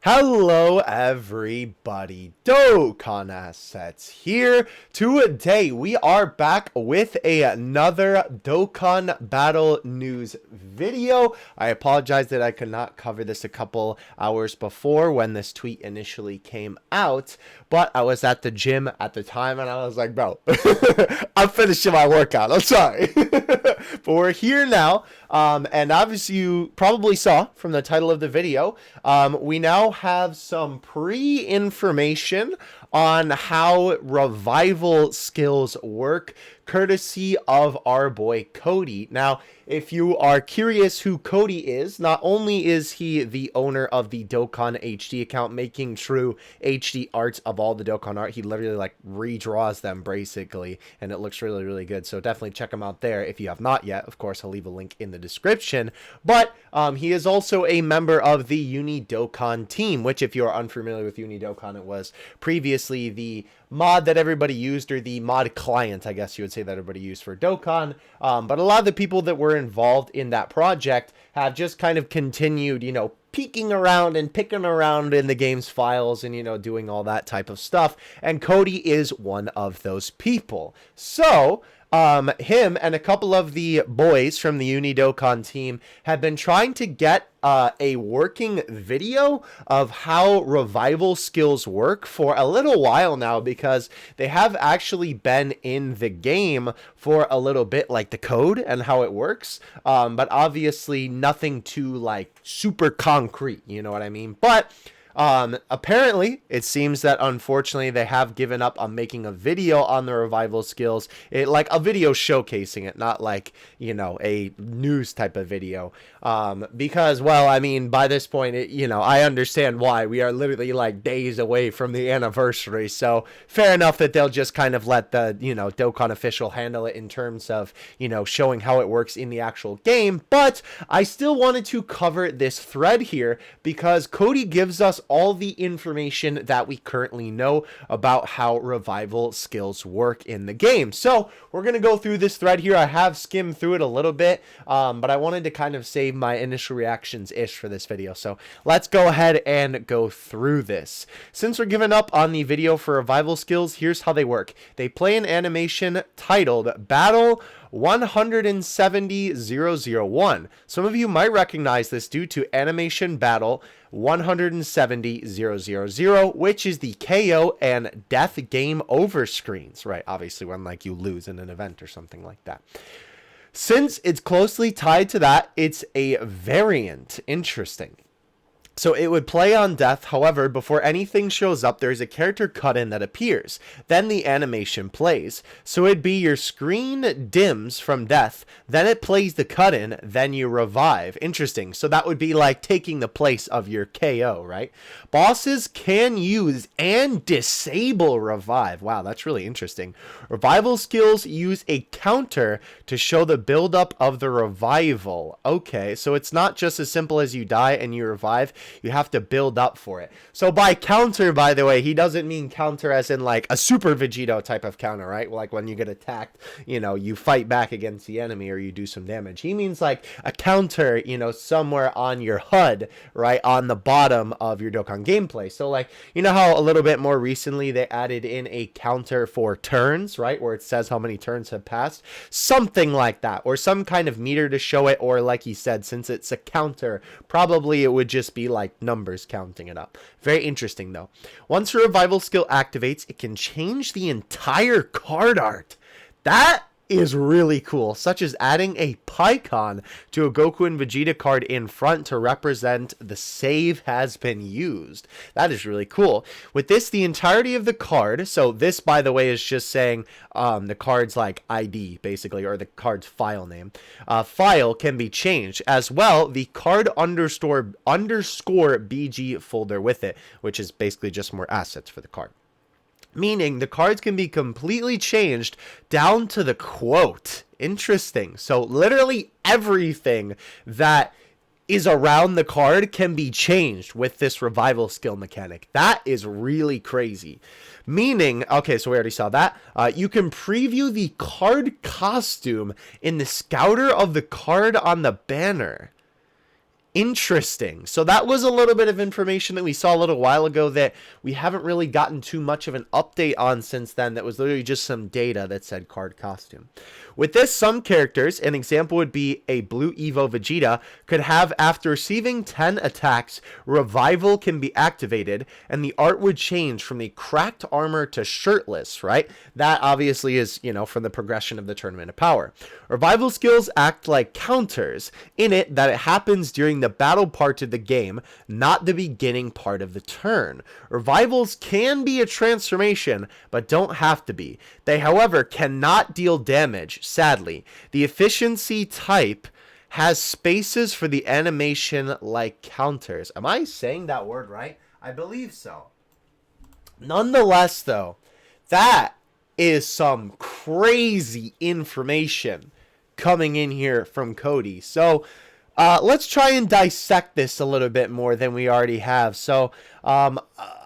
Hello everybody, Dokkan Assets here. Today we are back with another Dokkan Battle News video. I apologize that I could not cover this a couple hours before when this tweet initially came out, but I was at the gym at the time and I was like, bro, I'm finishing my workout, I'm sorry. But we're here now, and obviously you probably saw from the title of the video, we now have some pre-information on how revival skills work, courtesy of our boy Cody. Now, if you are curious who Cody is, not only is he the owner of the Dokkan HD account, making true HD arts of all the Dokkan art. He literally like redraws them basically, and it looks really, really good. So definitely check him out there if you have not yet. Of course, I'll leave a link in the description. But he is also a member of the Uni Dokkan team, which if you are unfamiliar with Uni Dokkan, it was previously the mod that everybody used, or the mod client, I guess you would say, that everybody used for Dokkan. But a lot of the people that were involved in that project have just kind of continued, peeking around and picking around in the game's files and, doing all that type of stuff. And Cody is one of those people. So him and a couple of the boys from the Uni Dokkan team have been trying to get a working video of how revival skills work for a little while now, because they have actually been in the game for a little bit, like the code and how it works, but obviously nothing too like super concrete, you know what I mean? But apparently it seems that unfortunately they have given up on making a video on the revival skills, like a video showcasing it, not like, a news type of video, because, well, I mean, by this point, I understand why. We are literally like days away from the anniversary, so fair enough that they'll just kind of let the, Dokkan official handle it in terms of, showing how it works in the actual game. But I still wanted to cover this thread here because Cody gives us all the information that we currently know about how revival skills work in the game. So we're going to go through this thread here. I have skimmed through it a little bit, but I wanted to kind of save my initial reactions-ish for this video. So let's go ahead and go through this. Since we're giving up on the video for revival skills, here's how they work. They play an animation titled Battle 170,001. Some of you might recognize this due to Animation Battle 170,000, which is the KO and death game over screens, right? Obviously when like you lose in an event or something like that. Since it's closely tied to that, it's a variant. Interesting. So it would play on death. However, before anything shows up, there's a character cut-in that appears. Then the animation plays. So it'd be your screen dims from death, then it plays the cut-in, then you revive. Interesting. So that would be like taking the place of your KO, right? Bosses can use and disable revive. Wow, that's really interesting. Revival skills use a counter to show the buildup of the revival. Okay, so it's not just as simple as you die and you revive. You have to build up for it. So by counter, by the way, he doesn't mean counter as in like a Super Vegito type of counter, right? Like when you get attacked, you fight back against the enemy or you do some damage. He means like a counter, somewhere on your HUD, right? On the bottom of your Dokkan gameplay. So like, how a little bit more recently they added in a counter for turns, right? Where it says how many turns have passed. Something like that. Or some kind of meter to show it. Or like he said, since it's a counter, probably it would just be like numbers counting it up. Very interesting though. Once your revival skill activates, it can change the entire card art. That is really cool, such as adding a Pycon to a Goku and Vegeta card in front to represent the save has been used. That is really cool. With this, the entirety of the card, so this, by the way, is just saying the card's like ID, basically, or the card's file name. File can be changed. As well, the card underscore BG folder with it, which is basically just more assets for the card. Meaning the cards can be completely changed down to the quote. Interesting. So literally everything that is around the card can be changed with this revival skill mechanic. That is really crazy. Meaning, okay, so we already saw that. You can preview the card costume in the scouter of the card on the banner. Interesting. So that was a little bit of information that we saw a little while ago that we haven't really gotten too much of an update on since then. That was literally just some data that said card costume. With this, some characters, an example would be a Blue Evo Vegeta, could have, after receiving 10 attacks, Revival can be activated, and the art would change from the cracked armor to shirtless, right? That obviously is, from the progression of the Tournament of Power. Revival skills act like counters, in it that it happens during the battle part of the game, not the beginning part of the turn. Revivals can be a transformation, but don't have to be. They, however, cannot deal damage, sadly. The efficiency type has spaces for the animation like counters. Am I saying that word right? I believe so. Nonetheless, though, that is some crazy information coming in here from Cody. So let's try and dissect this a little bit more than we already have. So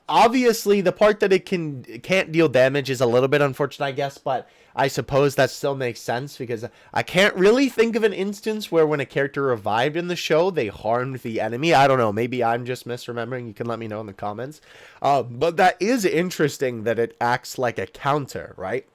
obviously the part that it can't deal damage is a little bit unfortunate, I guess, but I suppose that still makes sense because I can't really think of an instance where when a character revived in the show, they harmed the enemy. I don't know. Maybe I'm just misremembering. You can let me know in the comments. But that is interesting that it acts like a counter, right?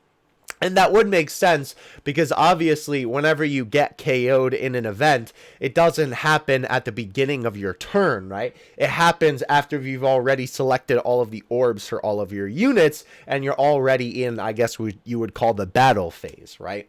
And that would make sense because obviously whenever you get KO'd in an event, it doesn't happen at the beginning of your turn, right? It happens after you've already selected all of the orbs for all of your units and you're already in, I guess you would call the battle phase, right?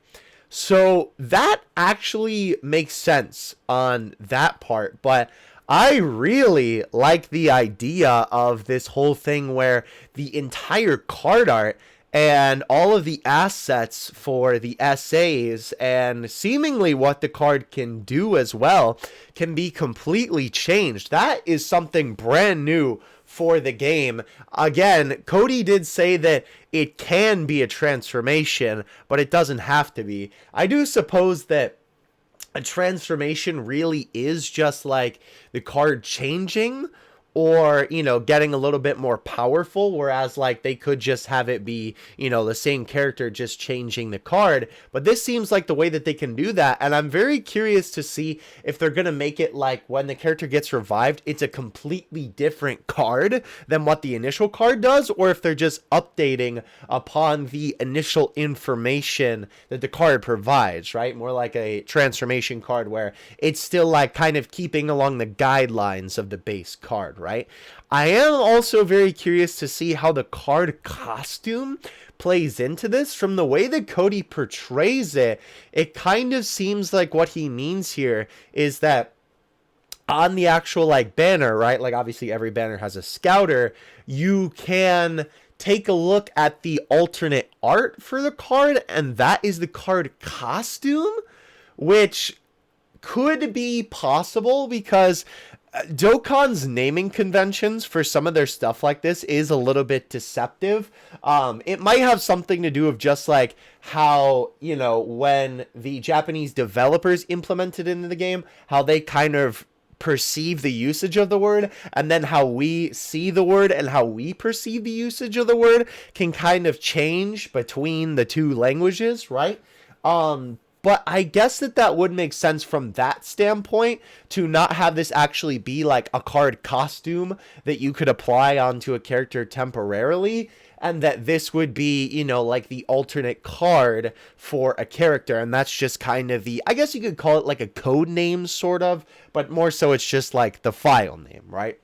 So that actually makes sense on that part, but I really like the idea of this whole thing where the entire card art and all of the assets for the essays and seemingly what the card can do as well can be completely changed. That is something brand new for the game. Again, Cody did say that it can be a transformation, but it doesn't have to be. I do suppose that a transformation really is just like the card changing, or getting a little bit more powerful, whereas like they could just have it be the same character just changing the card. But this seems like the way that they can do that, and I'm very curious to see if they're gonna make it like when the character gets revived it's a completely different card than what the initial card does, or if they're just updating upon the initial information that the card provides, right? More like a transformation card where it's still like kind of keeping along the guidelines of the base card, right? I am also very curious to see how the card costume plays into this. From the way that Cody portrays it, it kind of seems like what he means here is that on the actual like banner, right? Like obviously every banner has a scouter. You can take a look at the alternate art for the card, and that is the card costume, which could be possible because Dokkan's naming conventions for some of their stuff like this is a little bit deceptive. It might have something to do with just like how, when the Japanese developers implemented into the game, how they kind of perceive the usage of the word, and then how we see the word and how we perceive the usage of the word can kind of change between the two languages, right? But I guess that would make sense from that standpoint, to not have this actually be like a card costume that you could apply onto a character temporarily, and that this would be, like the alternate card for a character. And that's just kind of the, I guess you could call it like a code name sort of, but more so it's just like the file name, right?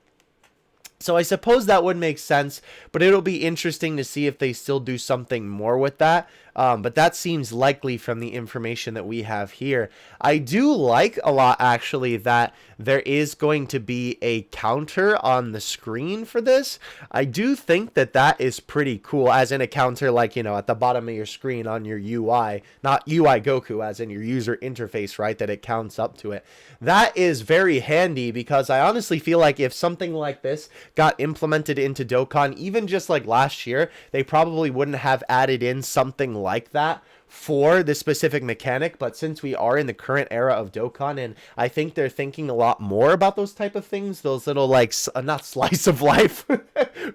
So I suppose that would make sense, but it'll be interesting to see if they still do something more with that. But that seems likely from the information that we have here. I do like a lot, actually, that there is going to be a counter on the screen for this. I do think that is pretty cool, as in a counter like, at the bottom of your screen on your UI, not UI Goku, as in your user interface, right, that it counts up to it. That is very handy because I honestly feel like if something like this got implemented into Dokkan, even just like last year, they probably wouldn't have added in something like that for this specific mechanic, but since we are in the current era of Dokkan, and I think they're thinking a lot more about those type of things, those little like not slice of life,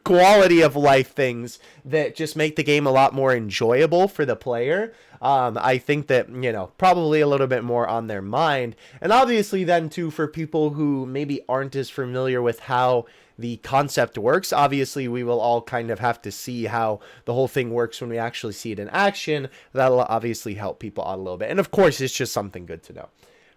quality of life things that just make the game a lot more enjoyable for the player. I think that, you know, probably a little bit more on their mind. And obviously then too, for people who maybe aren't as familiar with how the concept works, obviously we will all kind of have to see how the whole thing works when we actually see it in action. That'll obviously help people out a little bit. And of course, it's just something good to know.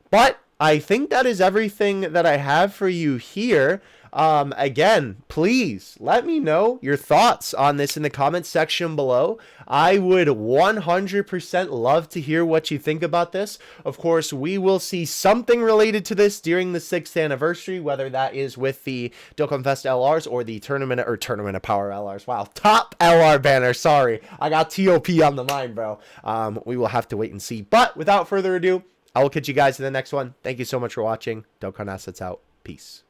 But I think that is everything that I have for you here. Again, please let me know your thoughts on this in the comments section below. I would 100% love to hear what you think about this. Of course, we will see something related to this during the 6th anniversary, whether that is with the Dokkan Fest LRs or the Tournament of Power LRs. Wow, top LR banner. Sorry, I got TOP on the mind, bro. We will have to wait and see. But without further ado, I will catch you guys in the next one. Thank you so much for watching. Dokkan Assets out. Peace.